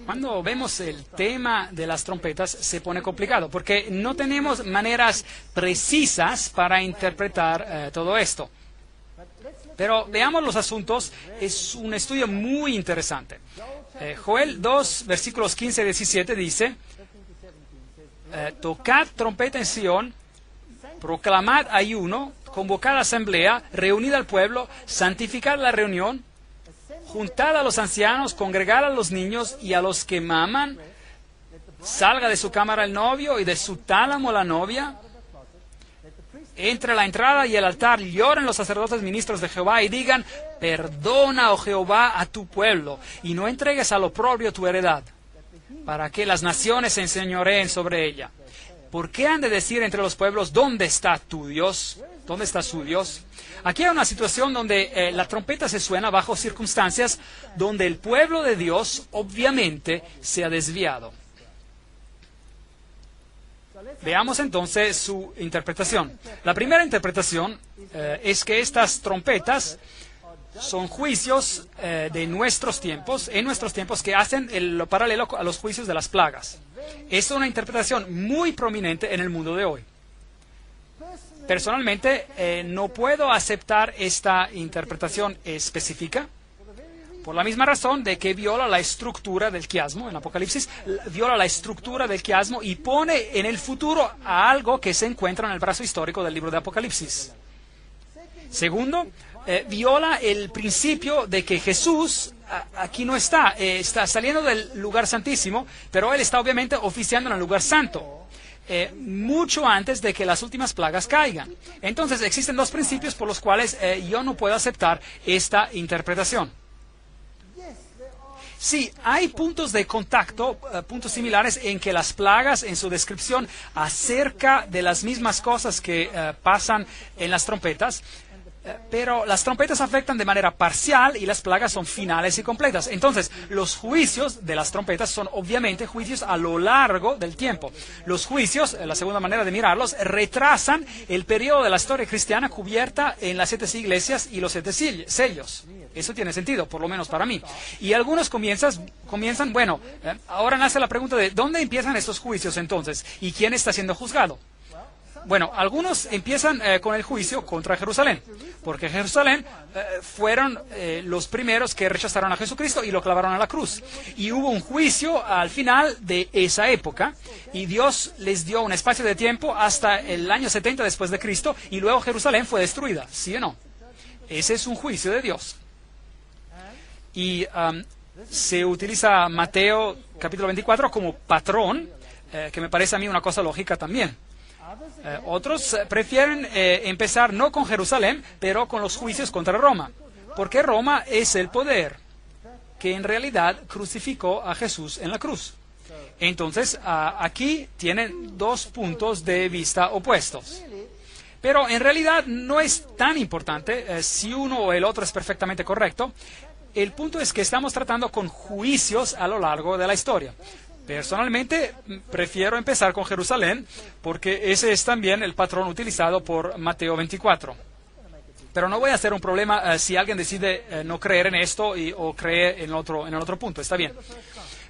Cuando vemos el tema de las trompetas se pone complicado porque no tenemos maneras precisas para interpretar todo esto. Pero veamos los asuntos, es un estudio muy interesante. Joel 2, versículos 15 y 17 dice, tocad trompeta en Sión, proclamad ayuno, convocad asamblea, reunid al pueblo, santificad la reunión, juntad a los ancianos, congregad a los niños y a los que maman, salga de su cámara el novio y de su tálamo la novia, entre la entrada y el altar lloren los sacerdotes ministros de Jehová y digan, perdona, oh Jehová, a tu pueblo, y no entregues al oprobio tu heredad, para que las naciones se enseñoreen sobre ella. ¿Por qué han de decir entre los pueblos, ¿dónde está tu Dios? ¿Dónde está su Dios? Aquí hay una situación donde la trompeta se suena bajo circunstancias donde el pueblo de Dios obviamente se ha desviado. Veamos entonces su interpretación. La primera interpretación es que estas trompetas son juicios de nuestros tiempos, en nuestros tiempos, que hacen lo paralelo a los juicios de las plagas. Es una interpretación muy prominente en el mundo de hoy. Personalmente, no puedo aceptar esta interpretación específica por la misma razón de que viola la estructura del quiasmo en Apocalipsis, viola la estructura del quiasmo y pone en el futuro a algo que se encuentra en el brazo histórico del libro de Apocalipsis. Segundo, viola el principio de que Jesús aquí no está, está saliendo del lugar santísimo, pero Él está obviamente oficiando en el lugar santo. Mucho antes de que las últimas plagas caigan. Entonces existen dos principios por los cuales yo no puedo aceptar esta interpretación. Sí, hay puntos de contacto, puntos similares en que las plagas en su descripción acerca de las mismas cosas que pasan en las trompetas, pero las trompetas afectan de manera parcial y las plagas son finales y completas. Entonces, los juicios de las trompetas son obviamente juicios a lo largo del tiempo. Los juicios, la segunda manera de mirarlos, retrasan el periodo de la historia cristiana cubierta en las 7 iglesias y los 7 sellos. Eso tiene sentido, por lo menos para mí. Y algunos comienzan, bueno, ahora nace la pregunta de ¿dónde empiezan estos juicios entonces? ¿Y quién está siendo juzgado? Bueno, algunos empiezan con el juicio contra Jerusalén, porque Jerusalén fueron los primeros que rechazaron a Jesucristo y lo clavaron a la cruz. Y hubo un juicio al final de esa época, y Dios les dio un espacio de tiempo hasta el año 70 después de Cristo, y luego Jerusalén fue destruida, ¿sí o no? Ese es un juicio de Dios. Y se utiliza Mateo capítulo 24 como patrón, que me parece a mí una cosa lógica también. Otros prefieren empezar no con Jerusalén, pero con los juicios contra Roma, porque Roma es el poder que en realidad crucificó a Jesús en la cruz. Entonces, aquí tienen dos puntos de vista opuestos. Pero en realidad no es tan importante si uno o el otro es perfectamente correcto. El punto es que estamos tratando con juicios a lo largo de la historia. Personalmente, prefiero empezar con Jerusalén, porque ese es también el patrón utilizado por Mateo 24. Pero no voy a hacer un problema si alguien decide no creer en esto o cree en el otro punto. Está bien.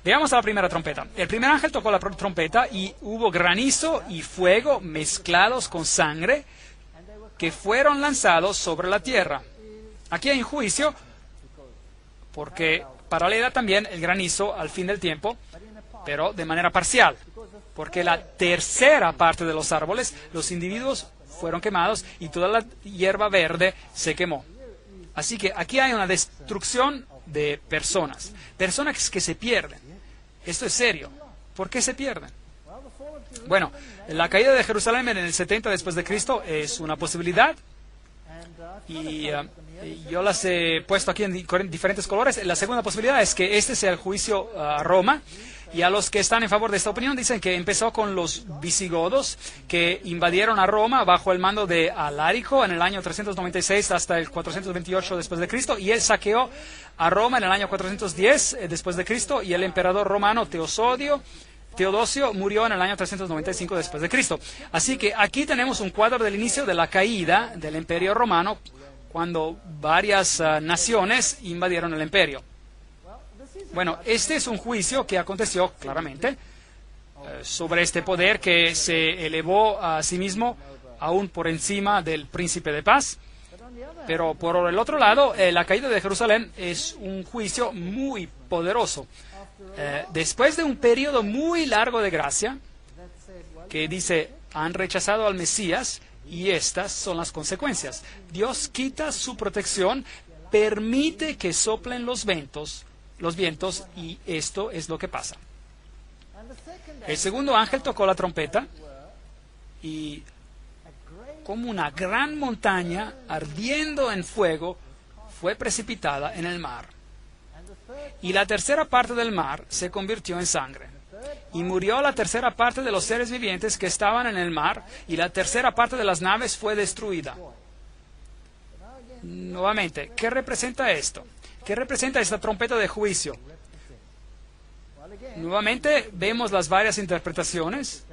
Veamos a la primera trompeta. El primer ángel tocó la trompeta y hubo granizo y fuego mezclados con sangre que fueron lanzados sobre la tierra. Aquí hay un juicio, porque paralela también el granizo al fin del tiempo, pero de manera parcial, porque la tercera parte de los árboles, los individuos fueron quemados y toda la hierba verde se quemó. Así que aquí hay una destrucción de personas que se pierden. Esto es serio. ¿Por qué se pierden? Bueno, la caída de Jerusalén en el 70 después de Cristo es una posibilidad, y yo las he puesto aquí en diferentes colores. La segunda posibilidad es que este sea el juicio a Roma, y a los que están en favor de esta opinión dicen que empezó con los visigodos, que invadieron a Roma bajo el mando de Alarico en el año 396 hasta el 428 después de Cristo, y él saqueó a Roma en el año 410 después de Cristo, y el emperador romano Teodosio murió en el año 395 después de Cristo. Así que aquí tenemos un cuadro del inicio de la caída del Imperio Romano, cuando varias naciones invadieron el imperio. Bueno, este es un juicio que aconteció claramente sobre este poder que se elevó a sí mismo aún por encima del príncipe de paz. Pero por el otro lado, la caída de Jerusalén es un juicio muy poderoso. Después de un periodo muy largo de gracia, que dice, han rechazado al Mesías, y estas son las consecuencias. Dios quita su protección, permite que soplen los vientos, y esto es lo que pasa. El segundo ángel tocó la trompeta, y como una gran montaña ardiendo en fuego fue precipitada en el mar. Y la tercera parte del mar se convirtió en sangre. Y murió la tercera parte de los seres vivientes que estaban en el mar, y la tercera parte de las naves fue destruida. Nuevamente, ¿qué representa esto? ¿Qué representa esta trompeta de juicio? Nuevamente vemos las varias interpretaciones.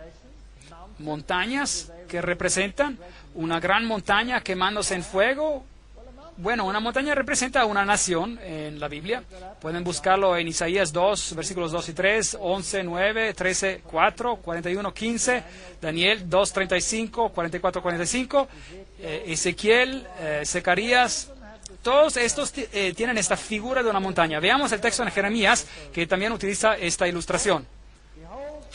Montañas que representan una gran montaña quemándose en fuego. Bueno, una montaña representa una nación en la Biblia. Pueden buscarlo en Isaías 2, versículos 2 y 3, 11, 9, 13, 4, 41, 15, Daniel 2, 35, 44, 45, Ezequiel, Zacarías. Todos estos tienen esta figura de una montaña. Veamos el texto en Jeremías, que también utiliza esta ilustración.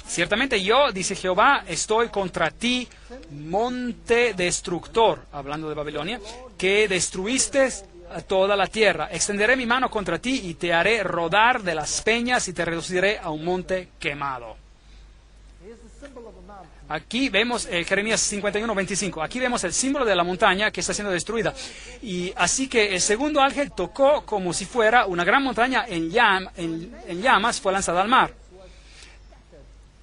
Ciertamente yo, dice Jehová, estoy contra ti, monte destructor, hablando de Babilonia, que destruiste a toda la tierra. Extenderé mi mano contra ti y te haré rodar de las peñas y te reduciré a un monte quemado. Aquí vemos Jeremías 51, 25. Aquí vemos el símbolo de la montaña que está siendo destruida. Y así que el segundo ángel tocó como si fuera una gran montaña en llamas, fue lanzada al mar.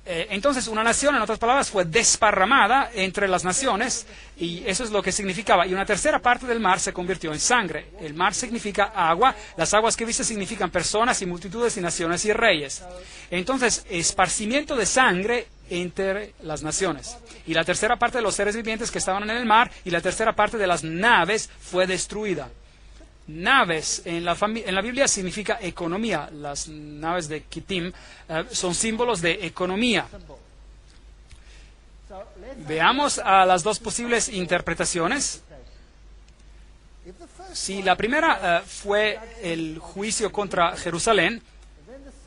Entonces una nación, en otras palabras, fue desparramada entre las naciones, y eso es lo que significaba. Y una tercera parte del mar se convirtió en sangre. El mar significa agua, las aguas que viste significan personas y multitudes y naciones y reyes. Entonces, esparcimiento de sangre entre las naciones. Y la tercera parte de los seres vivientes que estaban en el mar y la tercera parte de las naves fue destruida. Naves en la Biblia significa economía. Las naves de Kittim son símbolos de economía. Veamos a las dos posibles interpretaciones. Si la primera fue el juicio contra Jerusalén,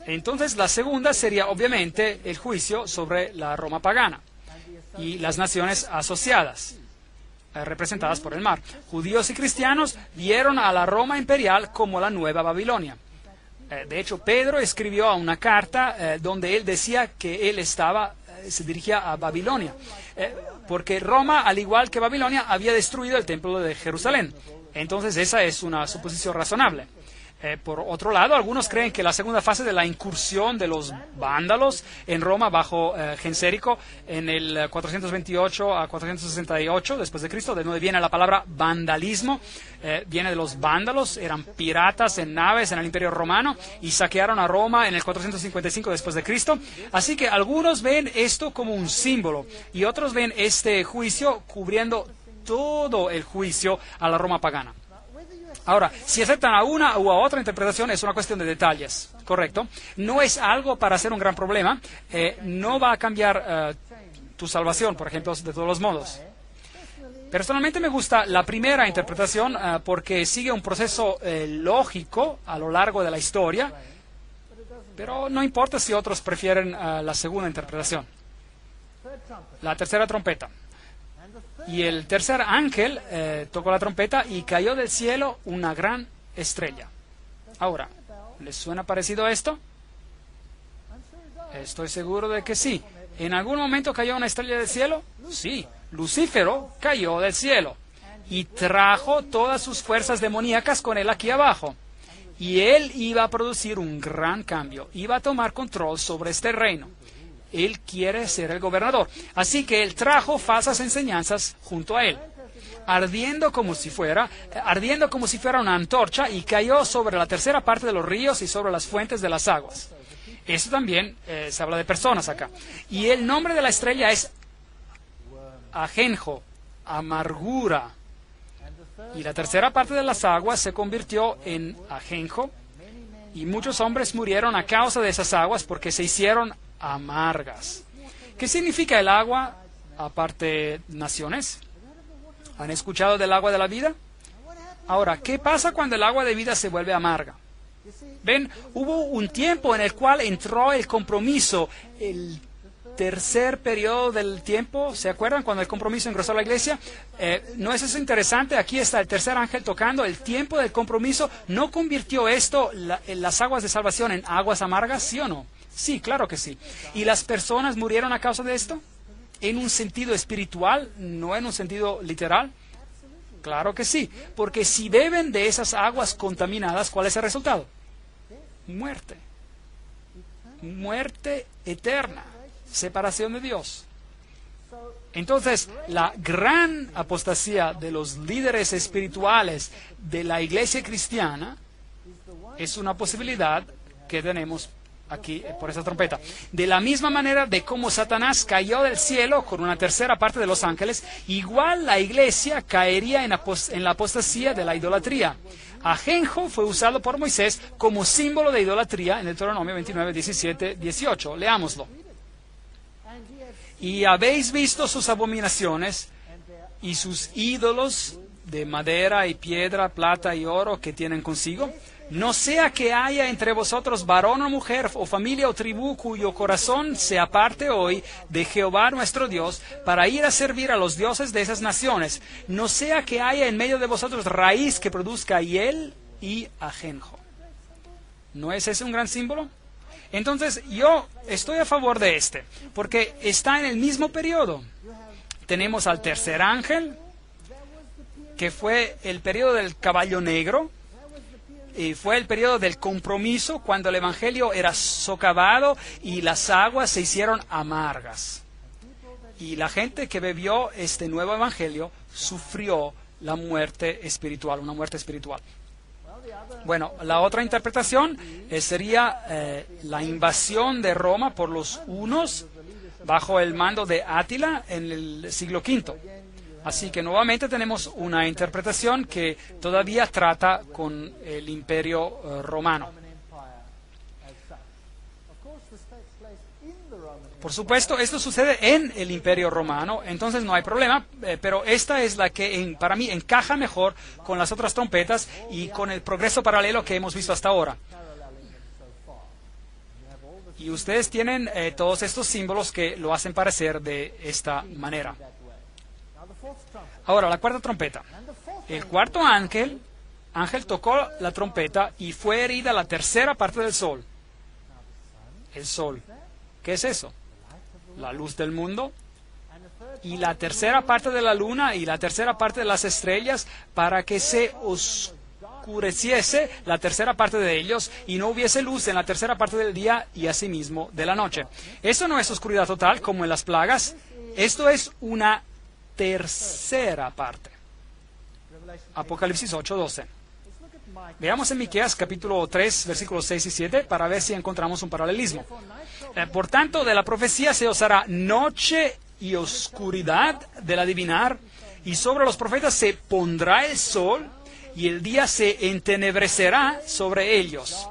entonces la segunda sería obviamente el juicio sobre la Roma pagana y las naciones asociadas, representadas por el mar. Judíos y cristianos vieron a la Roma imperial como la nueva Babilonia. De hecho, Pedro escribió una carta donde él decía que él estaba se dirigía a Babilonia, porque Roma, al igual que Babilonia, había destruido el templo de Jerusalén. Entonces esa es una suposición razonable. Por otro lado, algunos creen que la segunda fase de la incursión de los vándalos en Roma bajo Gensérico en el 428 a 468 después de Cristo, de donde viene la palabra vandalismo, viene de los vándalos, eran piratas en naves en el Imperio Romano y saquearon a Roma en el 455 después de Cristo. Así que algunos ven esto como un símbolo y otros ven este juicio cubriendo todo el juicio a la Roma pagana. Ahora, si aceptan a una u a otra interpretación es una cuestión de detalles, ¿correcto? No es algo para ser un gran problema, no va a cambiar tu salvación, por ejemplo, de todos los modos. Personalmente me gusta la primera interpretación porque sigue un proceso lógico a lo largo de la historia, pero no importa si otros prefieren la segunda interpretación. La tercera trompeta. Y el tercer ángel tocó la trompeta y cayó del cielo una gran estrella. Ahora, ¿les suena parecido esto? Estoy seguro de que sí. ¿En algún momento cayó una estrella del cielo? Sí. Lucífero cayó del cielo y trajo todas sus fuerzas demoníacas con él aquí abajo. Y él iba a producir un gran cambio. Iba a tomar control sobre este reino. Él quiere ser el gobernador. Así que él trajo falsas enseñanzas junto a él, ardiendo como si fuera una antorcha, y cayó sobre la tercera parte de los ríos y sobre las fuentes de las aguas. Eso también se habla de personas acá. Y el nombre de la estrella es ajenjo, amargura. Y la tercera parte de las aguas se convirtió en ajenjo, y muchos hombres murieron a causa de esas aguas porque se hicieron amargas. ¿Qué significa el agua, aparte naciones? ¿Han escuchado del agua de la vida? Ahora, ¿qué pasa cuando el agua de vida se vuelve amarga? Ven, hubo un tiempo en el cual entró el compromiso, el tercer periodo del tiempo. ¿Se acuerdan cuando el compromiso ingresó a la iglesia? ¿No es eso interesante? Aquí está el tercer ángel tocando. El tiempo del compromiso no convirtió esto, las aguas de salvación, en aguas amargas, ¿sí o no? Sí, claro que sí. ¿Y las personas murieron a causa de esto? ¿En un sentido espiritual, no en un sentido literal? Claro que sí, porque si beben de esas aguas contaminadas, ¿cuál es el resultado? Muerte. Muerte eterna. Separación de Dios. Entonces, la gran apostasía de los líderes espirituales de la iglesia cristiana es una posibilidad que tenemos aquí por esa trompeta. De la misma manera de cómo Satanás cayó del cielo con una tercera parte de los ángeles, igual la iglesia caería en la apostasía de la idolatría. Ajenjo fue usado por Moisés como símbolo de idolatría en Deuteronomio 29, 17, 18. Leámoslo. Y habéis visto sus abominaciones y sus ídolos de madera y piedra, plata y oro que tienen consigo. No sea que haya entre vosotros varón o mujer o familia o tribu cuyo corazón se aparte hoy de Jehová nuestro Dios para ir a servir a los dioses de esas naciones. No sea que haya en medio de vosotros raíz que produzca hiel y ajenjo. ¿No es ese un gran símbolo? Entonces yo estoy a favor de este, porque está en el mismo periodo. Tenemos al tercer ángel, que fue el periodo del caballo negro, y fue el periodo del compromiso, cuando el evangelio era socavado y las aguas se hicieron amargas. Y la gente que bebió este nuevo evangelio sufrió la muerte espiritual, una muerte espiritual. Bueno, la otra interpretación sería la invasión de Roma por los hunos bajo el mando de Átila en el siglo V. Así que nuevamente tenemos una interpretación que todavía trata con el imperio romano. Por supuesto, esto sucede en el imperio romano, entonces no hay problema, pero esta es la que para mí encaja mejor con las otras trompetas y con el progreso paralelo que hemos visto hasta ahora. Y ustedes tienen todos estos símbolos que lo hacen parecer de esta manera. Ahora, la cuarta trompeta. El cuarto ángel tocó la trompeta y fue herida la tercera parte del sol. El sol. ¿Qué es eso? la luz del mundo, y la tercera parte de la luna y la tercera parte de las estrellas, para que se oscureciese la tercera parte de ellos y no hubiese luz en la tercera parte del día y asimismo de la noche. Esto no es oscuridad total como en las plagas, esto es una tercera parte. Apocalipsis 8:12. Veamos en Miqueas capítulo 3, versículos 6 y 7, para ver si encontramos un paralelismo. Por tanto, de la profecía se os hará noche y oscuridad del adivinar, y sobre los profetas se pondrá el sol, y el día se entenebrecerá sobre ellos.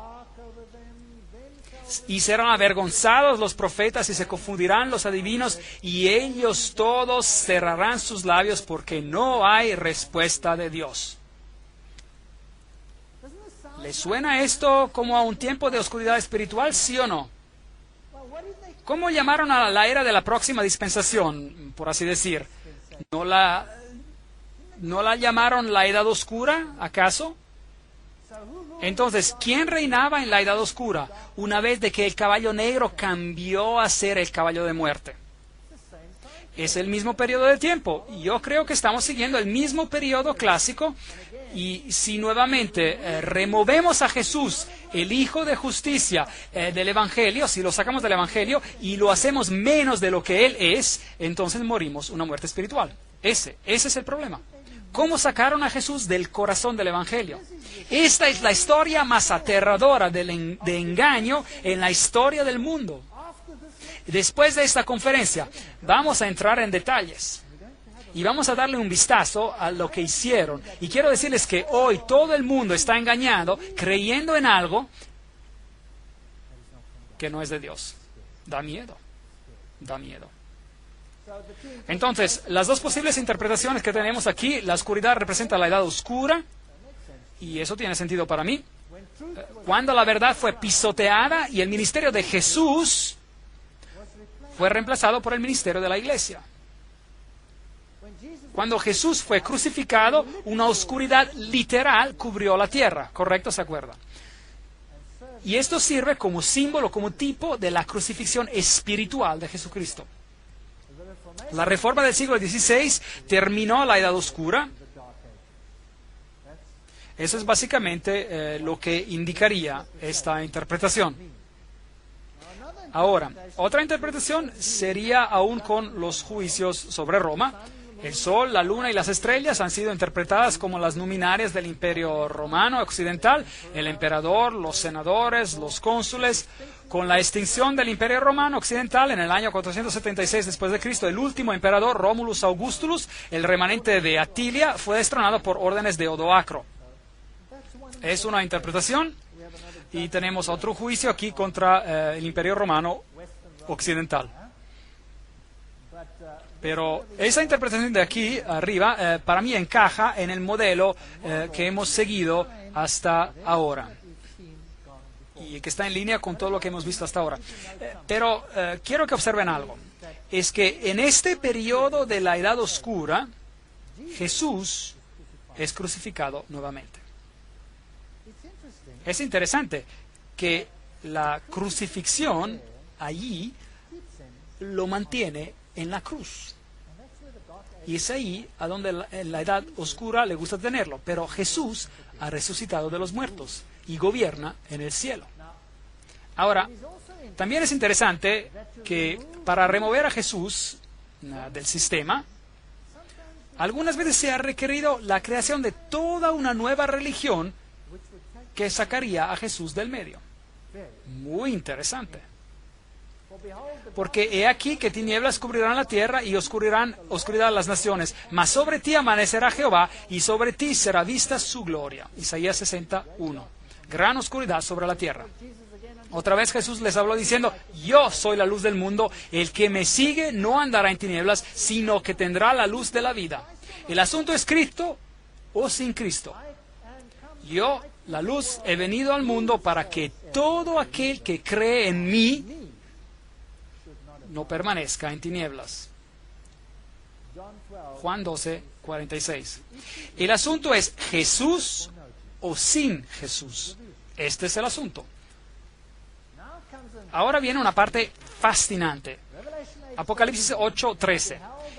Y serán avergonzados los profetas y se confundirán los adivinos, y ellos todos cerrarán sus labios porque no hay respuesta de Dios. ¿Le suena esto como a un tiempo de oscuridad espiritual, sí o no? ¿Cómo llamaron a la era de la próxima dispensación, por así decir? ¿No la llamaron la edad oscura, acaso? Entonces, ¿quién reinaba en la edad oscura una vez de que el caballo negro cambió a ser el caballo de muerte? Es el mismo periodo de tiempo. Yo creo que estamos siguiendo el mismo periodo clásico, y si nuevamente removemos a Jesús, el Hijo de Justicia, del Evangelio, si lo sacamos del Evangelio y lo hacemos menos de lo que Él es, entonces morimos una muerte espiritual. Ese es el problema. ¿Cómo sacaron a Jesús del corazón del Evangelio? Esta es la historia más aterradora de engaño en la historia del mundo. Después de esta conferencia, vamos a entrar en detalles y vamos a darle un vistazo a lo que hicieron. Y quiero decirles que hoy todo el mundo está engañado, creyendo en algo que no es de Dios. Da miedo, da miedo. Entonces, las dos posibles interpretaciones que tenemos aquí: la oscuridad representa la edad oscura, y eso tiene sentido para mí, cuando la verdad fue pisoteada y el ministerio de Jesús fue reemplazado por el ministerio de la iglesia. Cuando Jesús fue crucificado, una oscuridad literal cubrió la tierra, ¿correcto? ¿Se acuerda? Y esto sirve como símbolo, como tipo de la crucifixión espiritual de Jesucristo. La reforma del siglo XVI terminó la edad oscura. Eso es básicamente lo que indicaría esta interpretación. Ahora, otra interpretación sería aún con los juicios sobre Roma. El sol, la luna y las estrellas han sido interpretadas como las luminarias del Imperio Romano Occidental, el emperador, los senadores, los cónsules. Con la extinción del Imperio Romano Occidental en el año 476 después de Cristo, el último emperador, Romulus Augustulus, el remanente de Atilia, fue destronado por órdenes de Odoacro. Es una interpretación. Y tenemos otro juicio aquí contra el Imperio Romano Occidental. Pero esa interpretación de aquí arriba, para mí encaja en el modelo que hemos seguido hasta ahora, y que está en línea con todo lo que hemos visto hasta ahora. Pero quiero que observen algo. Es que en este periodo de la Edad Oscura, Jesús es crucificado nuevamente. Es interesante que la crucifixión allí lo mantiene en la cruz. Y es ahí a donde en la edad oscura le gusta tenerlo. Pero Jesús ha resucitado de los muertos y gobierna en el cielo. Ahora, también es interesante que para remover a Jesús del sistema, algunas veces se ha requerido la creación de toda una nueva religión que sacaría a Jesús del medio. Muy interesante. Porque he aquí que tinieblas cubrirán la tierra y oscuridad las naciones. Mas sobre ti amanecerá Jehová y sobre ti será vista su gloria. Isaías 61. Gran oscuridad sobre la tierra. Otra vez Jesús les habló diciendo: yo soy la luz del mundo. El que me sigue no andará en tinieblas, sino que tendrá la luz de la vida. El asunto es Cristo o sin Cristo. Yo, la luz, he venido al mundo para que todo aquel que cree en mí no permanezca en tinieblas. Juan 12, 46. El asunto es Jesús o sin Jesús. Este es el asunto. Ahora viene una parte fascinante. Apocalipsis 8:13.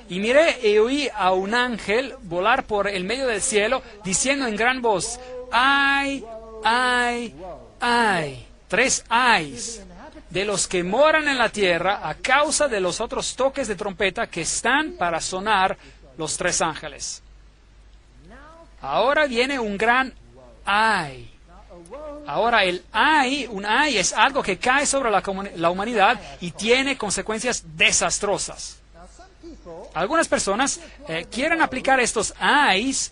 Y miré y oí a un ángel volar por el medio del cielo, diciendo en gran voz, ¡ay, ay, ay! 3 ayes de los que moran en la tierra a causa de los otros toques de trompeta que están para sonar los 3 ángeles. Ahora viene un gran ay. Ahora un ay es algo que cae sobre la humanidad y tiene consecuencias desastrosas. Algunas personas quieren aplicar estos ayes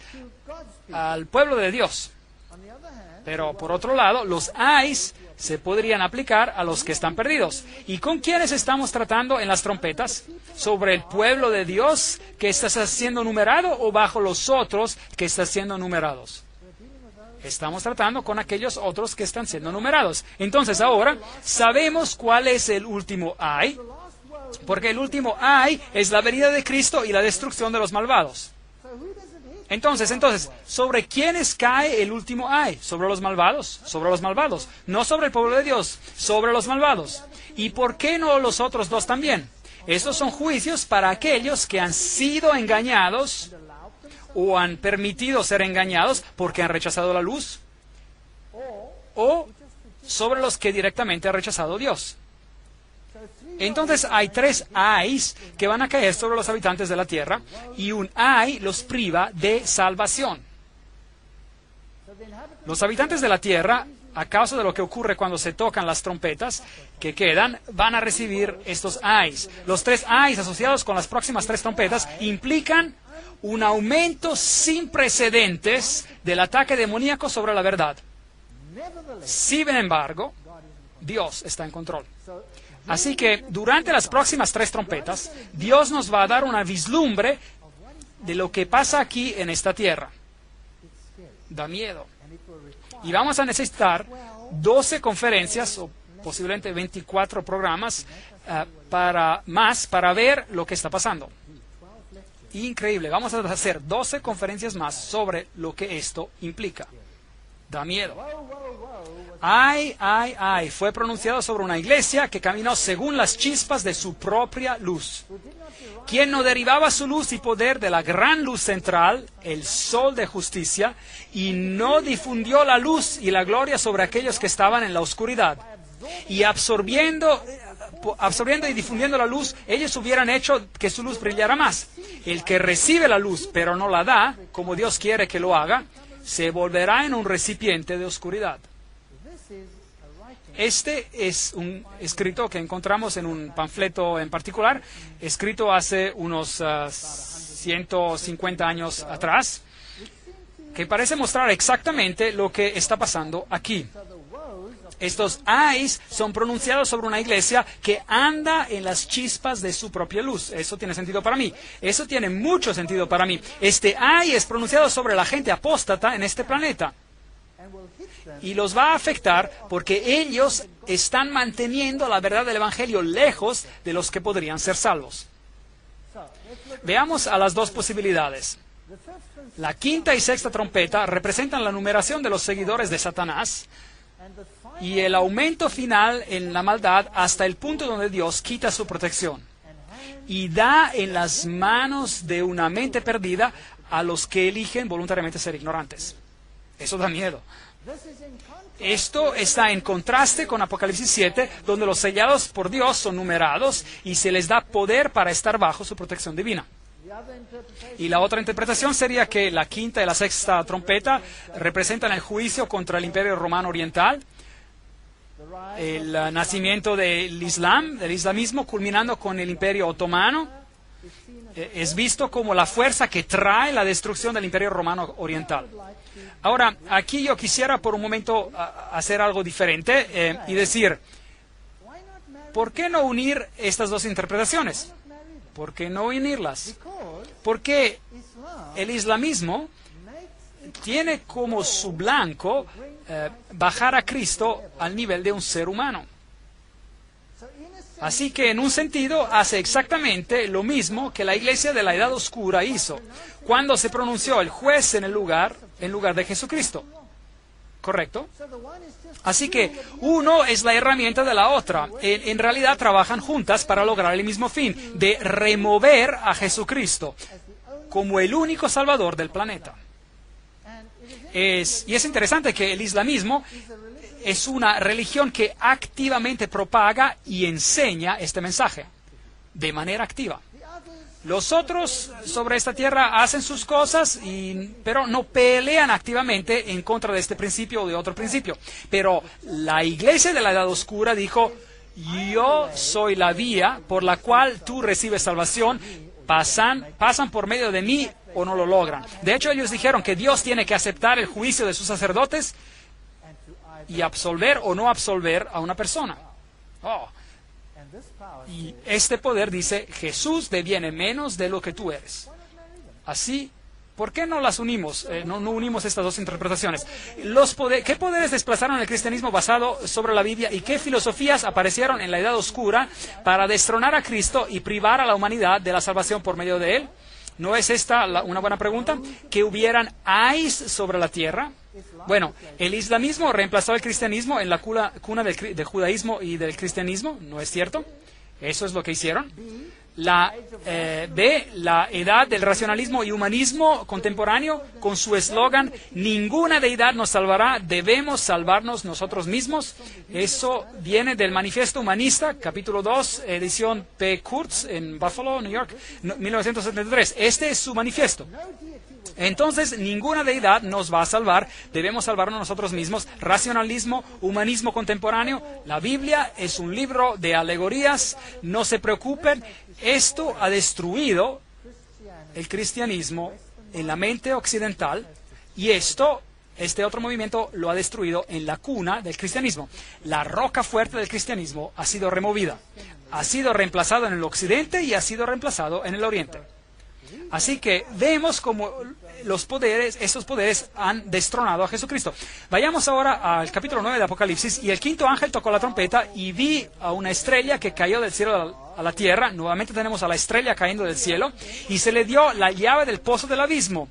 al pueblo de Dios. Pero por otro lado, los ayes se podrían aplicar a los que están perdidos. ¿Y con quiénes estamos tratando en las trompetas? ¿Sobre el pueblo de Dios que está siendo numerado o bajo los otros que están siendo numerados? Estamos tratando con aquellos otros que están siendo numerados. Entonces ahora sabemos cuál es el último ay, porque el último ay es la venida de Cristo y la destrucción de los malvados. Entonces, ¿sobre quiénes cae el último ay? ¿Sobre los malvados? Sobre los malvados. No sobre el pueblo de Dios, sobre los malvados. ¿Y por qué no los otros 2 también? Estos son juicios para aquellos que han sido engañados o han permitido ser engañados porque han rechazado la luz, o sobre los que directamente han rechazado a Dios. Entonces hay 3 ayes que van a caer sobre los habitantes de la tierra, y un ay los priva de salvación. Los habitantes de la tierra, a causa de lo que ocurre cuando se tocan las trompetas que quedan, van a recibir estos ayes. Los 3 ayes asociados con las próximas 3 trompetas implican un aumento sin precedentes del ataque demoníaco sobre la verdad. Sin embargo, Dios está en control. Así que durante las próximas 3 trompetas, Dios nos va a dar una vislumbre de lo que pasa aquí en esta tierra. Da miedo. Y vamos a necesitar 12 conferencias o posiblemente 24 programas para ver lo que está pasando. Increíble. Vamos a hacer 12 conferencias más sobre lo que esto implica. Da miedo. Ay, ay, ay, fue pronunciado sobre una iglesia que caminó según las chispas de su propia luz, quien no derivaba su luz y poder de la gran luz central, el sol de justicia, y no difundió la luz y la gloria sobre aquellos que estaban en la oscuridad. Y absorbiendo y difundiendo la luz, ellos hubieran hecho que su luz brillara más. El que recibe la luz, pero no la da, como Dios quiere que lo haga, se volverá en un recipiente de oscuridad. Este es un escrito que encontramos en un panfleto en particular, escrito hace unos 150 años atrás, que parece mostrar exactamente lo que está pasando aquí. Estos ayes son pronunciados sobre una iglesia que anda en las chispas de su propia luz. Eso tiene sentido para mí. Eso tiene mucho sentido para mí. Este ay es pronunciado sobre la gente apóstata en este planeta. Y los va a afectar porque ellos están manteniendo la verdad del Evangelio lejos de los que podrían ser salvos. Veamos a las 2 posibilidades. La 5ª y 6ª trompeta representan la numeración de los seguidores de Satanás y el aumento final en la maldad hasta el punto donde Dios quita su protección y da en las manos de una mente perdida a los que eligen voluntariamente ser ignorantes. Eso da miedo. Esto está en contraste con Apocalipsis 7, donde los sellados por Dios son numerados y se les da poder para estar bajo su protección divina. Y la otra interpretación sería que la 5ª y la 6ª trompeta representan el juicio contra el Imperio Romano Oriental, el nacimiento del islamismo, culminando con el Imperio Otomano. Es visto como la fuerza que trae la destrucción del Imperio Romano Oriental. Ahora, aquí yo quisiera por un momento hacer algo diferente y decir, ¿por qué no unir estas 2 interpretaciones? ¿Por qué no unirlas? Porque el islamismo tiene como su blanco bajar a Cristo al nivel de un ser humano. Así que en un sentido hace exactamente lo mismo que la iglesia de la Edad Oscura hizo, cuando se pronunció el juez en lugar de Jesucristo. ¿correcto? Así que uno es la herramienta de la otra. En realidad trabajan juntas para lograr el mismo fin, de remover a Jesucristo como el único salvador del planeta. Y es interesante que el islamismo es una religión que activamente propaga y enseña este mensaje de manera activa. Los otros sobre esta tierra hacen sus cosas, pero no pelean activamente en contra de este principio o de otro principio. Pero la iglesia de la Edad Oscura dijo, yo soy la vía por la cual tú recibes salvación, pasan por medio de mí o no lo logran. De hecho, ellos dijeron que Dios tiene que aceptar el juicio de sus sacerdotes y absolver o no absolver a una persona. Y este poder dice, Jesús deviene menos de lo que tú eres. Así, ¿por qué no las unimos? No unimos estas dos interpretaciones. ¿Qué poderes desplazaron el cristianismo basado sobre la Biblia y qué filosofías aparecieron en la Edad Oscura para destronar a Cristo y privar a la humanidad de la salvación por medio de Él? ¿No es esta una buena pregunta? ¿Que hubieran ais sobre la tierra? Bueno, el islamismo reemplazó al cristianismo en la cuna del judaísmo y del cristianismo, ¿no es cierto? Eso es lo que hicieron. La edad del racionalismo y humanismo contemporáneo, con su eslogan, ninguna deidad nos salvará, debemos salvarnos nosotros mismos. Eso viene del Manifiesto Humanista, capítulo 2, edición P. Kurtz, en Buffalo, New York, 1973. Este es su manifiesto. Entonces, ninguna deidad nos va a salvar, debemos salvarnos nosotros mismos. Racionalismo, humanismo contemporáneo, la Biblia es un libro de alegorías, no se preocupen, esto ha destruido el cristianismo en la mente occidental y este otro movimiento lo ha destruido en la cuna del cristianismo. La roca fuerte del cristianismo ha sido removida, ha sido reemplazado en el occidente y ha sido reemplazado en el oriente. Así que vemos cómo estos poderes han destronado a Jesucristo. Vayamos ahora al capítulo 9 de Apocalipsis. Y el quinto ángel tocó la trompeta y vi a una estrella que cayó del cielo a la tierra. Nuevamente tenemos a la estrella cayendo del cielo. Y se le dio la llave del pozo del abismo.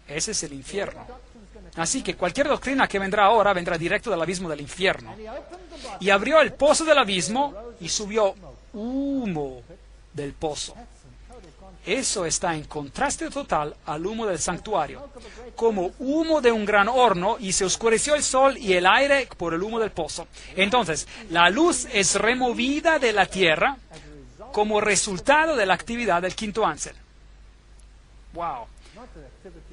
Ese es el infierno. Así que cualquier doctrina que vendrá ahora vendrá directo del abismo del infierno. Y abrió el pozo del abismo y subió humo del pozo. Eso está en contraste total al humo del santuario, como humo de un gran horno, y se oscureció el sol y el aire por el humo del pozo. Entonces, la luz es removida de la tierra como resultado de la actividad del quinto ángel. ¡Wow!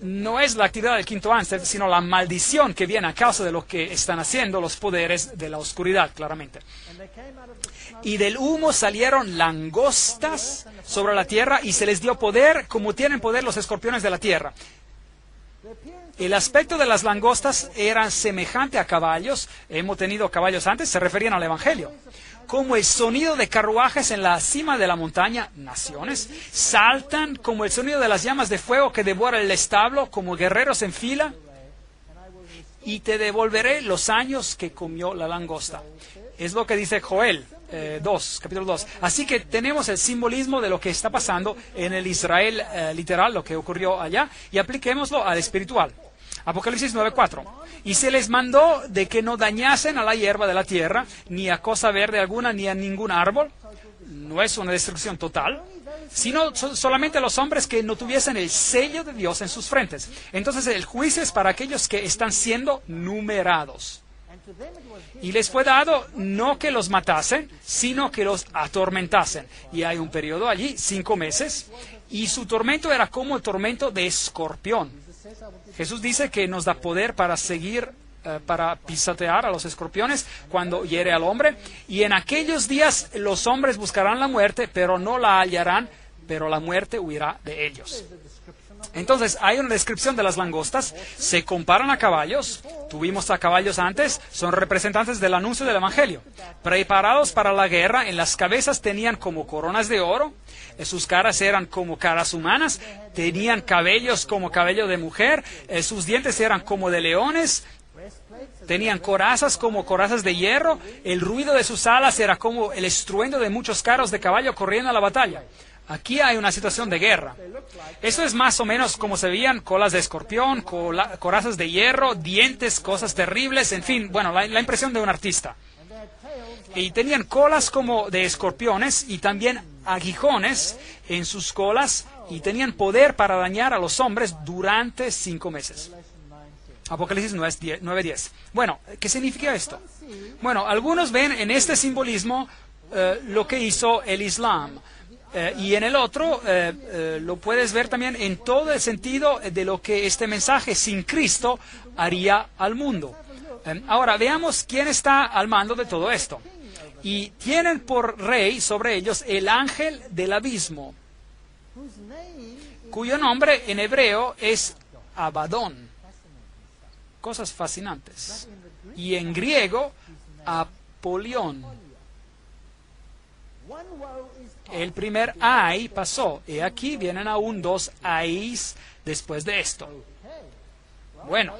No es la actividad del quinto ángel, sino la maldición que viene a causa de lo que están haciendo los poderes de la oscuridad, claramente. Y del humo salieron langostas sobre la tierra y se les dio poder como tienen poder los escorpiones de la tierra. El aspecto de las langostas era semejante a caballos. Hemos tenido caballos antes, se referían al Evangelio. Como el sonido de carruajes en la cima de la montaña, naciones, saltan como el sonido de las llamas de fuego que devora el establo, como guerreros en fila, y te devolveré los años que comió la langosta. Es lo que dice Joel 2, capítulo 2. Así que tenemos el simbolismo de lo que está pasando en el Israel literal, lo que ocurrió allá, y apliquémoslo al espiritual. Apocalipsis 9:4. Y se les mandó de que no dañasen a la hierba de la tierra, ni a cosa verde alguna, ni a ningún árbol. No es una destrucción total, sino solamente a los hombres que no tuviesen el sello de Dios en sus frentes. Entonces el juicio es para aquellos que están siendo numerados. Y les fue dado no que los matasen, sino que los atormentasen. Y hay un periodo allí, 5 meses, y su tormento era como el tormento de escorpión. Jesús dice que nos da poder para para pisotear a los escorpiones cuando hiere al hombre. Y en aquellos días los hombres buscarán la muerte, pero no la hallarán, pero la muerte huirá de ellos. Entonces, hay una descripción de las langostas, se comparan a caballos, tuvimos a caballos antes, son representantes del anuncio del Evangelio. Preparados para la guerra, en las cabezas tenían como coronas de oro, sus caras eran como caras humanas, tenían cabellos como cabello de mujer, sus dientes eran como de leones, tenían corazas como corazas de hierro, el ruido de sus alas era como el estruendo de muchos carros de caballo corriendo a la batalla. Aquí hay una situación de guerra. Eso es más o menos como se veían: colas de escorpión, corazas de hierro, dientes, cosas terribles, en fin, bueno, la impresión de un artista. Y tenían colas como de escorpiones y también aguijones en sus colas, y tenían poder para dañar a los hombres durante 5 meses. Apocalipsis 9:10. Bueno, ¿qué significa esto? Bueno, algunos ven en este simbolismo lo que hizo el Islam. Y en el otro lo puedes ver también en todo el sentido de lo que este mensaje sin Cristo haría al mundo. Ahora, veamos quién está al mando de todo esto. Y tienen por rey sobre ellos el ángel del abismo, cuyo nombre en hebreo es Abadón. Cosas fascinantes. Y en griego, Apolión. El primer ay pasó, y aquí vienen aún 2 ayes después de esto. Bueno,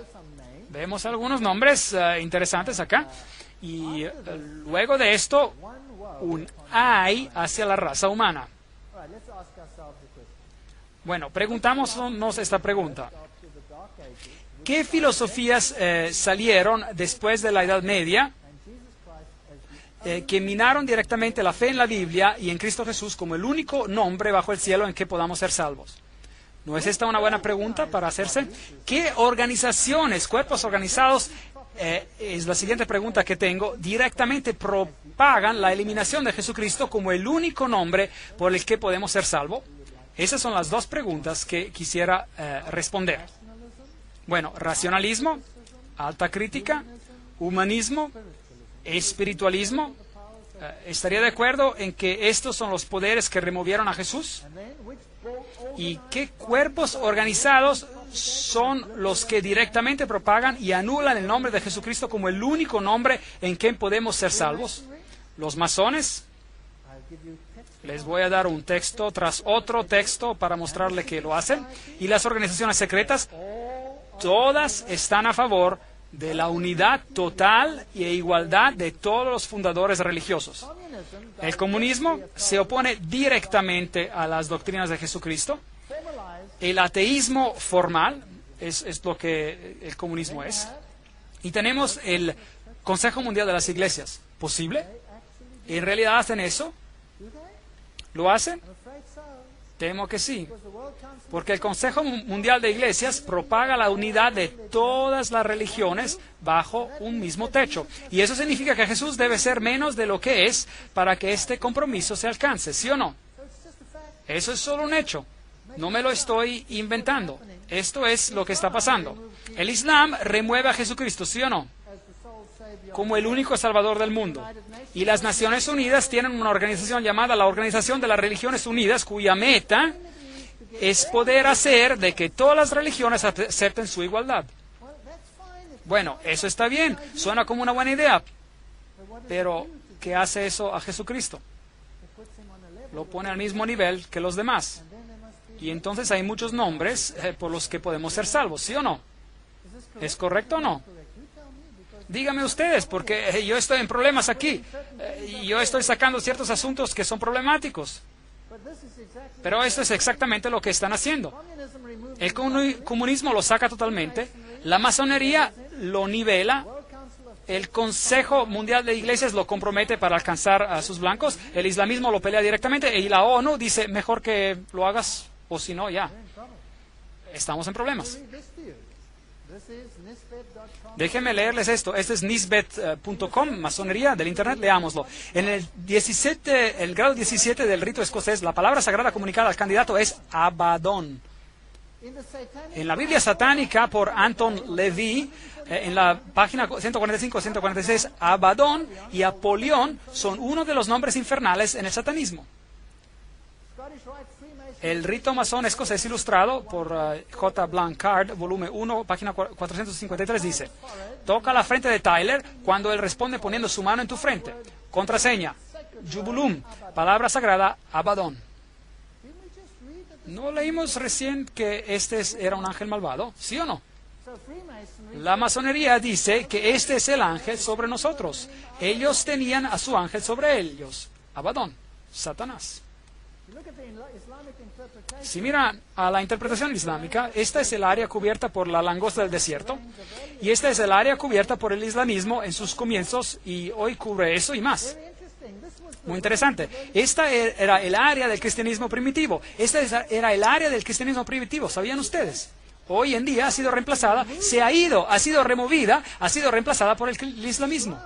vemos algunos nombres interesantes acá, y luego de esto, un ay hacia la raza humana. Bueno, preguntámonos esta pregunta. ¿Qué filosofías salieron después de la Edad Media que minaron directamente la fe en la Biblia y en Cristo Jesús como el único nombre bajo el cielo en que podamos ser salvos? ¿No es esta una buena pregunta para hacerse? ¿Qué organizaciones, cuerpos organizados, es la siguiente pregunta que tengo, directamente propagan la eliminación de Jesucristo como el único nombre por el que podemos ser salvos? Esas son las 2 preguntas que quisiera responder. Bueno, racionalismo, alta crítica, humanismo, espiritualismo. ¿Estaría de acuerdo en que estos son los poderes que removieron a Jesús? ¿Y qué cuerpos organizados son los que directamente propagan y anulan el nombre de Jesucristo como el único nombre en que podemos ser salvos? ¿Los masones? Les voy a dar un texto tras otro texto para mostrarle que lo hacen. ¿Y las organizaciones secretas? Todas están a favor de la unidad total e igualdad de todos los fundadores religiosos. El comunismo se opone directamente a las doctrinas de Jesucristo. El ateísmo formal es lo que el comunismo es. Y tenemos el Consejo Mundial de las Iglesias. ¿Posible? ¿En realidad hacen eso? ¿Lo hacen? Temo que sí, porque el Consejo Mundial de Iglesias propaga la unidad de todas las religiones bajo un mismo techo. Y eso significa que Jesús debe ser menos de lo que es para que este compromiso se alcance, ¿sí o no? Eso es solo un hecho. No me lo estoy inventando. Esto es lo que está pasando. El Islam remueve a Jesucristo, ¿sí o no?, como el único Salvador del mundo. Y las Naciones Unidas tienen una organización llamada la Organización de las Religiones Unidas, cuya meta es poder hacer de que todas las religiones acepten su igualdad. Bueno, eso está bien, suena como una buena idea, pero ¿qué hace eso a Jesucristo? Lo pone al mismo nivel que los demás. Y entonces hay muchos nombres por los que podemos ser salvos, ¿sí o no? ¿Es correcto o no? Díganme ustedes, porque yo estoy en problemas aquí. Yo estoy sacando ciertos asuntos que son problemáticos. Pero esto es exactamente lo que están haciendo. El comunismo lo saca totalmente. La masonería lo nivela. El Consejo Mundial de Iglesias lo compromete para alcanzar a sus blancos. El islamismo lo pelea directamente. Y la ONU dice, mejor que lo hagas, o si no, ya. Estamos en problemas. Déjenme leerles esto. Este es nisbet.com, masonería del Internet. Leámoslo. En el grado 17 del rito escocés, la palabra sagrada comunicada al candidato es Abadón. En la Biblia satánica por Anton LaVey, en la página 145-146, Abadón y Apolión son uno de los nombres infernales en el satanismo. El rito masón escocés ilustrado por J. Blanchard, volumen 1, página 453, dice: toca la frente de Tyler cuando él responde poniendo su mano en tu frente. Contraseña: Jubulum, palabra sagrada, Abadón. ¿No leímos recién que este era un ángel malvado? ¿Sí o no? La masonería dice que este es el ángel sobre nosotros. Ellos tenían a su ángel sobre ellos, Abadón, Satanás. Si miran a la interpretación islámica, esta es el área cubierta por la langosta del desierto y esta es el área cubierta por el islamismo en sus comienzos y hoy cubre eso y más. Muy interesante. Esta era el área del cristianismo primitivo. Esta era el área del cristianismo primitivo. ¿Sabían ustedes? Hoy en día ha sido reemplazada, ha sido removida, ha sido reemplazada por el islamismo.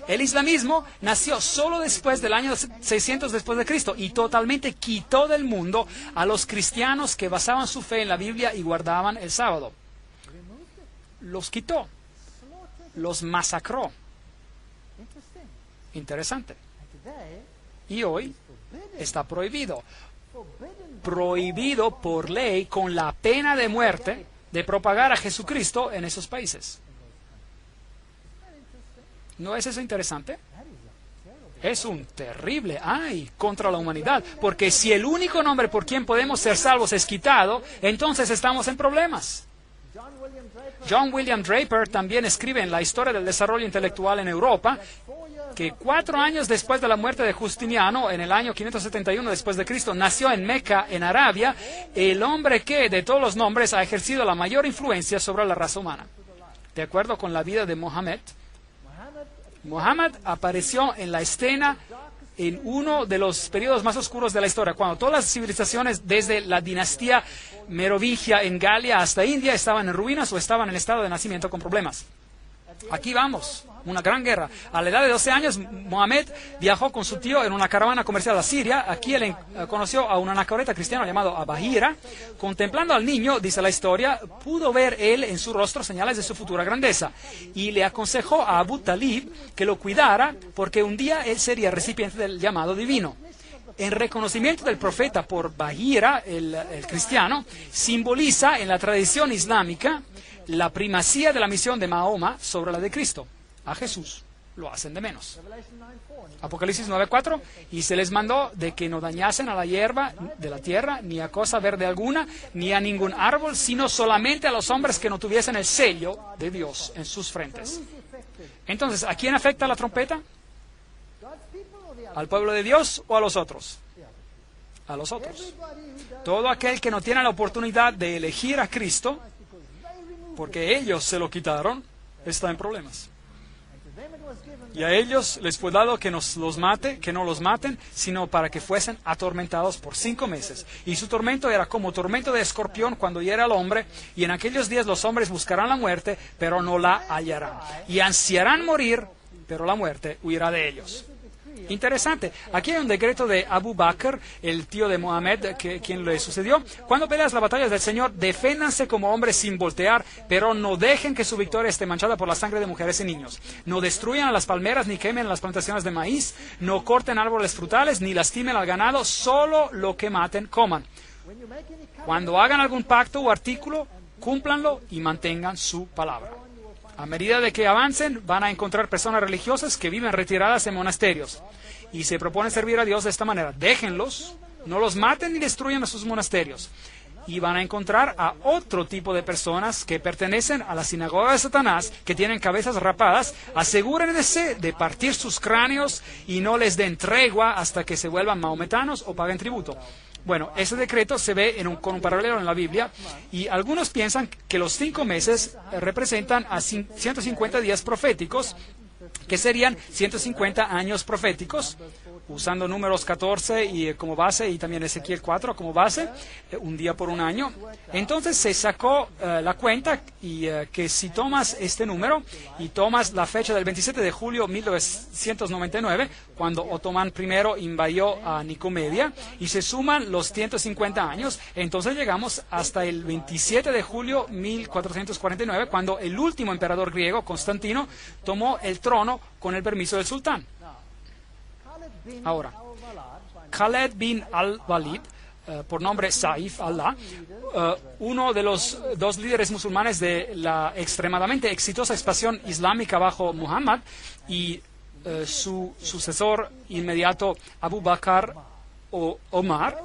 El islamismo nació solo después del año 600 después de Cristo y totalmente quitó del mundo a los cristianos que basaban su fe en la Biblia y guardaban el sábado. Los quitó, los masacró. Interesante. Y hoy está prohibido. Prohibido por ley con la pena de muerte de propagar a Jesucristo en esos países. ¿No es eso interesante? Es un terrible ay contra la humanidad, porque si el único nombre por quien podemos ser salvos es quitado, entonces estamos en problemas. John William Draper también escribe en la historia del desarrollo intelectual en Europa que 4 años después de la muerte de Justiniano, en el año 571 después de Cristo, nació en Meca, en Arabia, el hombre que, de todos los nombres, ha ejercido la mayor influencia sobre la raza humana. De acuerdo con la vida de Mohammed, Muhammad apareció en la escena en uno de los periodos más oscuros de la historia, cuando todas las civilizaciones, desde la dinastía merovingia en Galia hasta India, estaban en ruinas o estaban en estado de nacimiento con problemas. Aquí vamos, una gran guerra. A la edad de 12 años, Mohammed viajó con su tío en una caravana comercial a Siria. Aquí él conoció a un anacoreta cristiano llamado Abahira. Contemplando al niño, dice la historia, pudo ver él en su rostro señales de su futura grandeza. Y le aconsejó a Abu Talib que lo cuidara porque un día él sería recipiente del llamado divino. En reconocimiento del profeta por Bahira, el cristiano, simboliza en la tradición islámica la primacía de la misión de Mahoma sobre la de Cristo. A Jesús lo hacen de menos. Apocalipsis 9:4, y se les mandó de que no dañasen a la hierba de la tierra, ni a cosa verde alguna, ni a ningún árbol, sino solamente a los hombres que no tuviesen el sello de Dios en sus frentes. Entonces, ¿a quién afecta la trompeta? ¿Al pueblo de Dios o a los otros? A los otros. Todo aquel que no tiene la oportunidad de elegir a Cristo, porque ellos se lo quitaron, está en problemas. Y a ellos les fue dado que no los maten, sino para que fuesen atormentados por 5 meses. Y su tormento era como tormento de escorpión cuando hiere al hombre, y en aquellos días los hombres buscarán la muerte, pero no la hallarán. Y ansiarán morir, pero la muerte huirá de ellos. Interesante. Aquí hay un decreto de Abu Bakr, el tío de Mohammed, quien le sucedió. Cuando peleas la batalla del Señor, deféndanse como hombres sin voltear, pero no dejen que su victoria esté manchada por la sangre de mujeres y niños. No destruyan a las palmeras ni quemen las plantaciones de maíz. No corten árboles frutales ni lastimen al ganado. Solo lo que maten, coman. Cuando hagan algún pacto o artículo, cúmplanlo y mantengan su palabra. A medida de que avancen, van a encontrar personas religiosas que viven retiradas en monasterios y se proponen servir a Dios de esta manera. Déjenlos, no los maten ni destruyan a sus monasterios. Y van a encontrar a otro tipo de personas que pertenecen a la sinagoga de Satanás, que tienen cabezas rapadas. Asegúrense de partir sus cráneos y no les den tregua hasta que se vuelvan mahometanos o paguen tributo. Bueno, ese decreto se ve con un paralelo en la Biblia, y algunos piensan que los 5 meses representan a 150 días proféticos, que serían 150 años proféticos, usando números 14 y como base, y también Ezequiel 4 como base, un día por un año. Entonces se sacó la cuenta, y que si tomas este número y tomas la fecha del 27 de julio de 1999, cuando Otomán I invadió a Nicomedia, y se suman los 150 años, entonces llegamos hasta el 27 de julio de 1449, cuando el último emperador griego, Constantino, tomó el trono con el permiso del sultán. Ahora, Khaled bin al-Walid, por nombre Saif Allah, uno de los 2 líderes musulmanes de la extremadamente exitosa expansión islámica bajo Muhammad, y su sucesor inmediato Abu Bakr o Omar,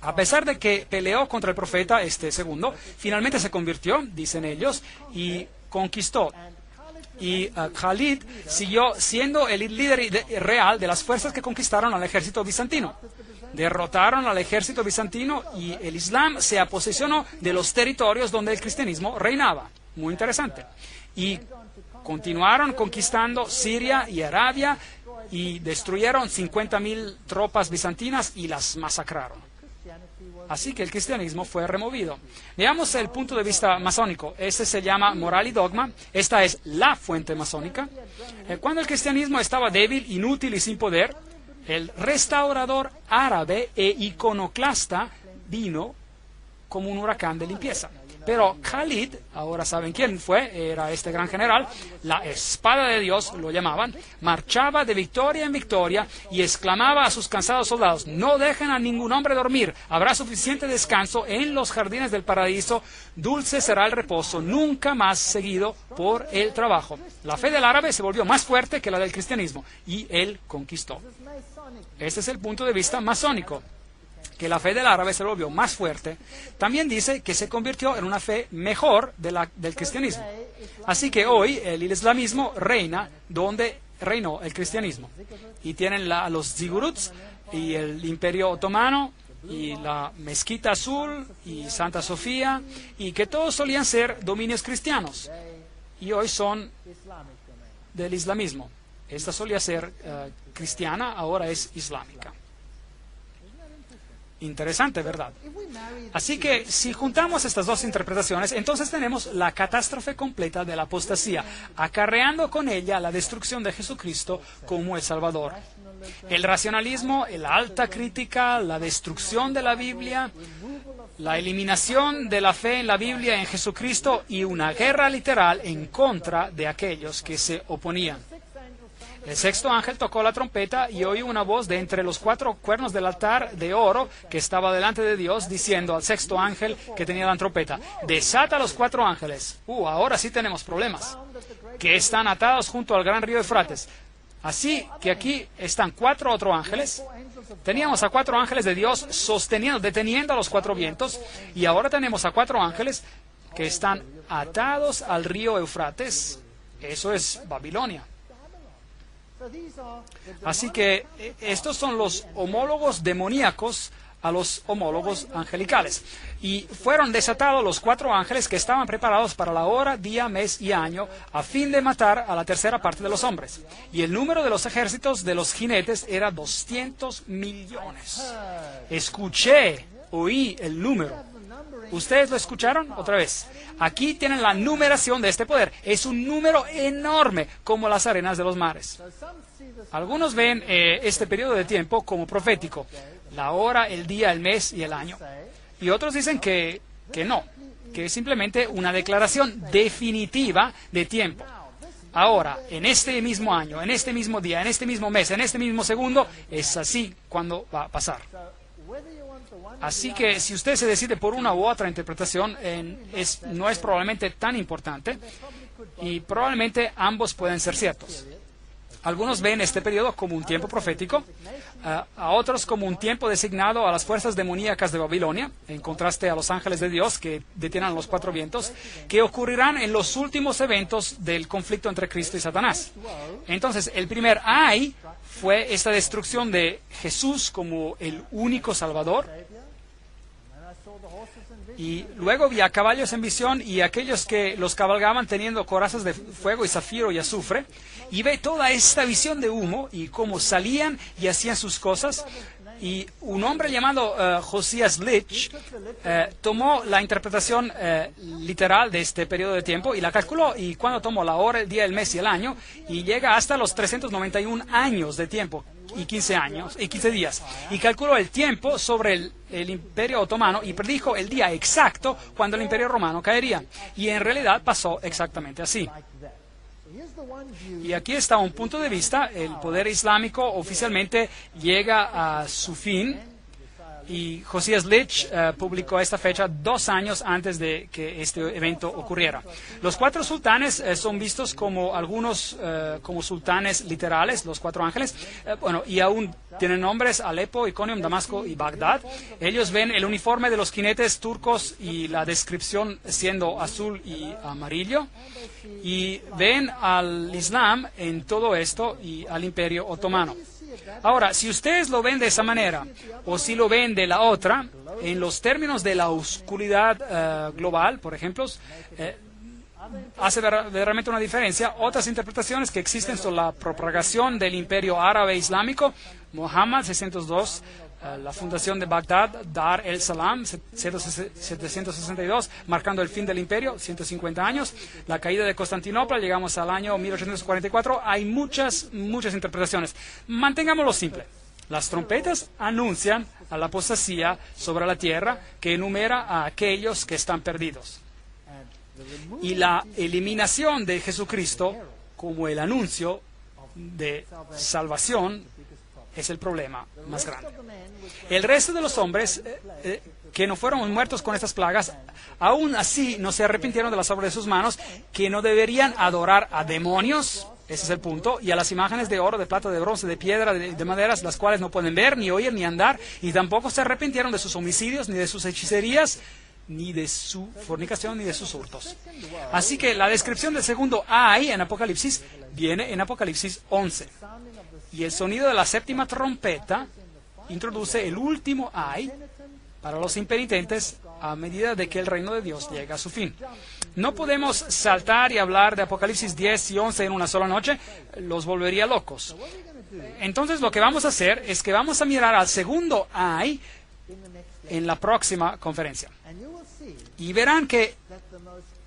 a pesar de que peleó contra el profeta segundo, finalmente se convirtió, dicen ellos, y conquistó. Y Khalid siguió siendo el líder real de las fuerzas que conquistaron al ejército bizantino. Derrotaron al ejército bizantino y el Islam se aposesionó de los territorios donde el cristianismo reinaba. Muy interesante. Y continuaron conquistando Siria y Arabia y destruyeron 50.000 tropas bizantinas y las masacraron. Así que el cristianismo fue removido. Veamos el punto de vista masónico. Este se llama Moral y Dogma. Esta es la fuente masónica. Cuando el cristianismo estaba débil, inútil y sin poder, el restaurador árabe e iconoclasta vino como un huracán de limpieza. Pero Khalid, ahora saben quién fue, era este gran general, la espada de Dios lo llamaban, marchaba de victoria en victoria y exclamaba a sus cansados soldados: no dejen a ningún hombre dormir, habrá suficiente descanso en los jardines del paraíso, dulce será el reposo, nunca más seguido por el trabajo. La fe del árabe se volvió más fuerte que la del cristianismo y él conquistó. Este es el punto de vista masónico, que la fe del árabe se volvió más fuerte. También dice que se convirtió en una fe mejor del cristianismo. Así que hoy el islamismo reina donde reinó el cristianismo. Y tienen los ziguruts y el Imperio Otomano y la Mezquita Azul y Santa Sofía, y que todos solían ser dominios cristianos. Y hoy son del islamismo. Esta solía ser cristiana, ahora es islámica. Interesante, ¿verdad? Así que si juntamos estas dos interpretaciones, entonces tenemos la catástrofe completa de la apostasía, acarreando con ella la destrucción de Jesucristo como el Salvador. El racionalismo, la alta crítica, la destrucción de la Biblia, la eliminación de la fe en la Biblia en Jesucristo y una guerra literal en contra de aquellos que se oponían. El sexto ángel tocó la trompeta y oí una voz de entre los 4 cuernos del altar de oro que estaba delante de Dios, diciendo al sexto ángel que tenía la trompeta: desata los 4 ángeles. Ahora sí tenemos problemas, que están atados junto al gran río Eufrates. Así que aquí están 4 otros ángeles. Teníamos a 4 ángeles de Dios deteniendo a los 4 vientos, y ahora tenemos a 4 ángeles que están atados al río Eufrates. Eso es Babilonia. Así que estos son los homólogos demoníacos a los homólogos angelicales. Y fueron desatados los 4 ángeles que estaban preparados para la hora, día, mes y año, a fin de matar a la tercera parte de los hombres. Y el número de los ejércitos de los jinetes era 200 millones. Oí el número. ¿Ustedes lo escucharon? Otra vez. Aquí tienen la numeración de este poder. Es un número enorme, como las arenas de los mares. Algunos ven este periodo de tiempo como profético: la hora, el día, el mes y el año. Y otros dicen que no, que es simplemente una declaración definitiva de tiempo. Ahora, en este mismo año, en este mismo día, en este mismo mes, en este mismo segundo, es así cuando va a pasar. Así que si usted se decide por una u otra interpretación, no es probablemente tan importante, y probablemente ambos pueden ser ciertos. Algunos ven este periodo como un tiempo profético, a otros como un tiempo designado a las fuerzas demoníacas de Babilonia, en contraste a los ángeles de Dios que detienen los 4 vientos, que ocurrirán en los últimos eventos del conflicto entre Cristo y Satanás. Entonces, el primer ay fue esta destrucción de Jesús como el único Salvador. Y luego vi a caballos en visión y aquellos que los cabalgaban teniendo corazas de fuego y zafiro y azufre. Y ve toda esta visión de humo y cómo salían y hacían sus cosas. Y un hombre llamado Josias Litch tomó la interpretación literal de este periodo de tiempo y la calculó. Y cuando tomó la hora, el día, el mes y el año, y llega hasta los 391 años de tiempo y 15 días. Y calculó el tiempo sobre el Imperio Otomano y predijo el día exacto cuando el Imperio Romano caería. Y en realidad pasó exactamente así. Y aquí está un punto de vista: el poder islámico oficialmente llega a su fin, y Josias Litch publicó esta fecha 2 años antes de que este evento ocurriera. Los 4 sultanes son vistos como algunos como sultanes literales, los 4 ángeles, y aún tienen nombres: Alepo, Iconium, Damasco y Bagdad. Ellos ven el uniforme de los jinetes turcos y la descripción siendo azul y amarillo, y ven al Islam en todo esto y al Imperio Otomano. Ahora, si ustedes lo ven de esa manera, o si lo ven de la otra, en los términos de la oscuridad global, por ejemplo, hace verdaderamente una diferencia. Otras interpretaciones que existen son la propagación del imperio árabe islámico, Muhammad 602, la fundación de Bagdad, Dar el Salam 762, marcando el fin del imperio, 150 años, la caída de Constantinopla, llegamos al año 1844. Hay muchas interpretaciones. Mantengámoslo simple. Las trompetas anuncian a la apostasía sobre la tierra, que enumera a aquellos que están perdidos. Y la eliminación de Jesucristo como el anuncio de salvación es el problema más grande. El resto de los hombres que no fueron muertos con estas plagas, aún así no se arrepintieron de las obras de sus manos, que no deberían adorar a demonios, ese es el punto, y a las imágenes de oro, de plata, de bronce, de piedra, de maderas, las cuales no pueden ver, ni oír, ni andar, y tampoco se arrepintieron de sus homicidios, ni de sus hechicerías, ni de su fornicación, ni de sus hurtos. Así que la descripción del segundo ay en Apocalipsis viene en Apocalipsis 11. Y el sonido de la séptima trompeta introduce el último ay para los impenitentes a medida de que el reino de Dios llega a su fin. No podemos saltar y hablar de Apocalipsis 10 y 11 en una sola noche, los volvería locos. Entonces lo que vamos a hacer es que vamos a mirar al segundo ay en la próxima conferencia. Y verán que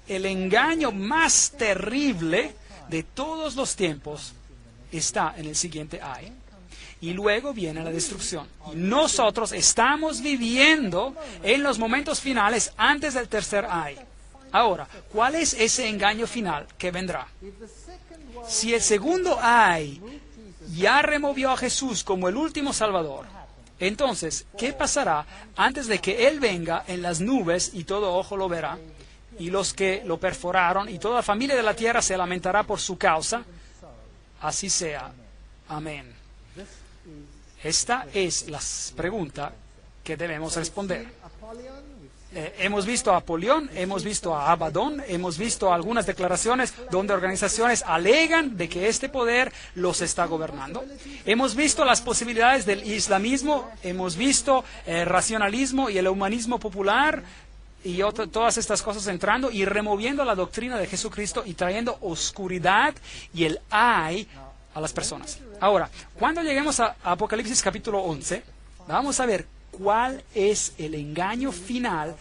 el engaño más terrible de todos los tiempos está en el siguiente ay. Y luego viene la destrucción. Y nosotros estamos viviendo en los momentos finales antes del tercer ay. Ahora, ¿cuál es ese engaño final que vendrá? Si el segundo ay ya removió a Jesús como el último Salvador, entonces, ¿qué pasará antes de que Él venga en las nubes y todo ojo lo verá? Y los que lo perforaron y toda la familia de la tierra se lamentará por su causa. Así sea. Amén. Esta es la pregunta que debemos responder. Hemos visto a Apolión, hemos visto a Abadón, hemos visto algunas declaraciones donde organizaciones alegan de que este poder los está gobernando. Hemos visto las posibilidades del islamismo, hemos visto el racionalismo y el humanismo popular y todas estas cosas entrando y removiendo la doctrina de Jesucristo y trayendo oscuridad y el ay a las personas. Ahora, cuando lleguemos a Apocalipsis capítulo 11, vamos a ver cuál es el engaño final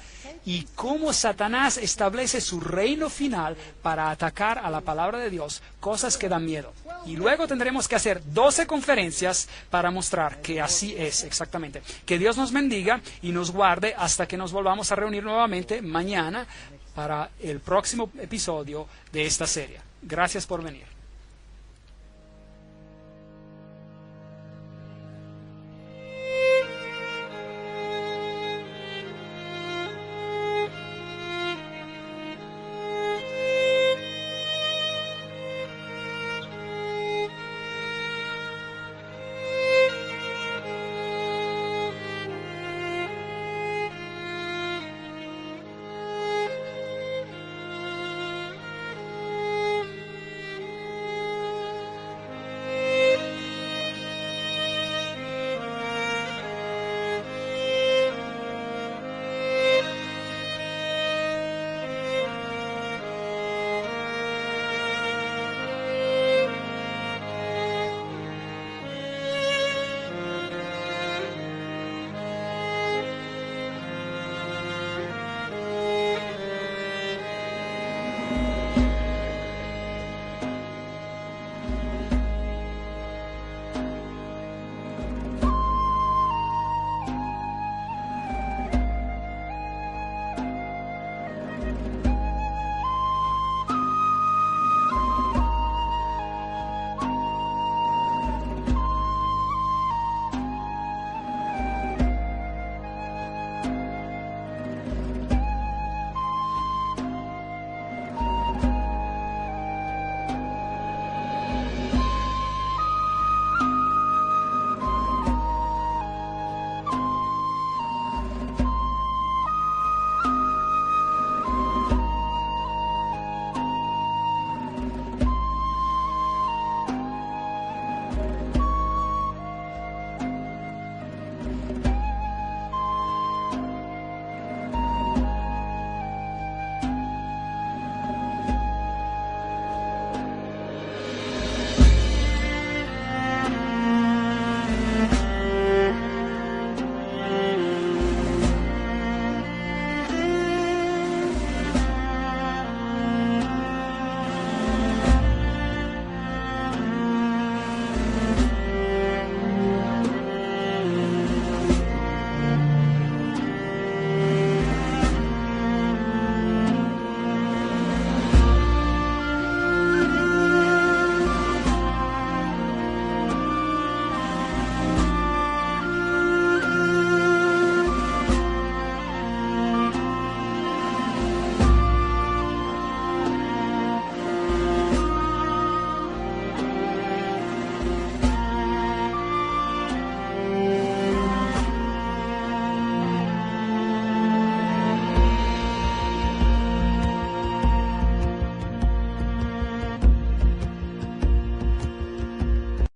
y cómo Satanás establece su reino final para atacar a la palabra de Dios, cosas que dan miedo. Y luego tendremos que hacer 12 conferencias para mostrar que así es exactamente. Que Dios nos bendiga y nos guarde hasta que nos volvamos a reunir nuevamente mañana para el próximo episodio de esta serie. Gracias por venir.